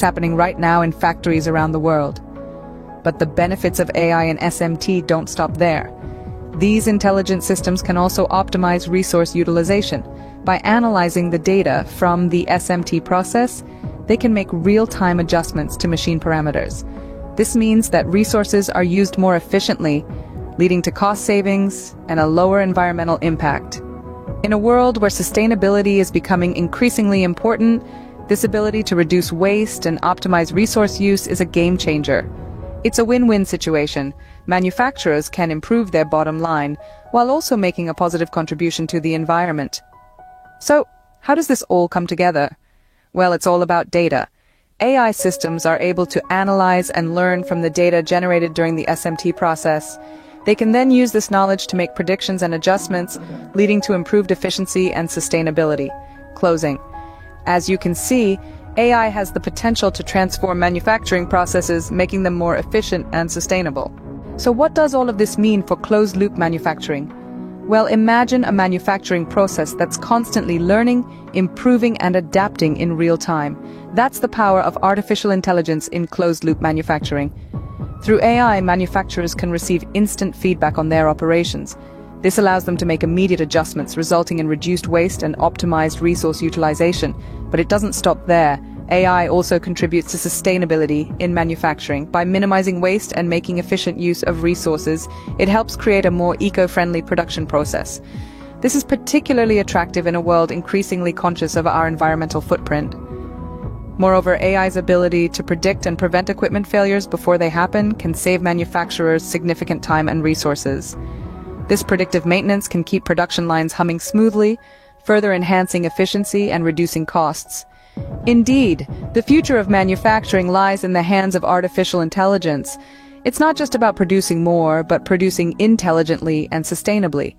It's happening right now in factories around the world. But the benefits of AI and SMT don't stop there. These intelligent systems can also optimize resource utilization. By analyzing the data from the SMT process, they can make real-time adjustments to machine parameters. This means that resources are used more efficiently, leading to cost savings and a lower environmental impact. In a world where sustainability is becoming increasingly important, this ability to reduce waste and optimize resource use is a game changer. It's a win-win situation. Manufacturers can improve their bottom line while also making a positive contribution to the environment. So, how does this all come together? Well, it's all about data. AI systems are able to analyze and learn from the data generated during the SMT process. They can then use this knowledge to make predictions and adjustments, leading to improved efficiency and sustainability. Closing. As you can see, AI has the potential to transform manufacturing processes, making them more efficient and sustainable. So what does all of this mean for closed-loop manufacturing? Well, imagine a manufacturing process that's constantly learning, improving, and adapting in real time. That's the power of artificial intelligence in closed-loop manufacturing. Through AI, manufacturers can receive instant feedback on their operations. This allows them to make immediate adjustments, resulting in reduced waste and optimized resource utilization. But it doesn't stop there. AI also contributes to sustainability in manufacturing. By minimizing waste and making efficient use of resources, it helps create a more eco-friendly production process. This is particularly attractive in a world increasingly conscious of our environmental footprint. Moreover, AI's ability to predict and prevent equipment failures before they happen can save manufacturers significant time and resources. This predictive maintenance can keep production lines humming smoothly, further enhancing efficiency and reducing costs. Indeed, the future of manufacturing lies in the hands of artificial intelligence. It's not just about producing more, but producing intelligently and sustainably.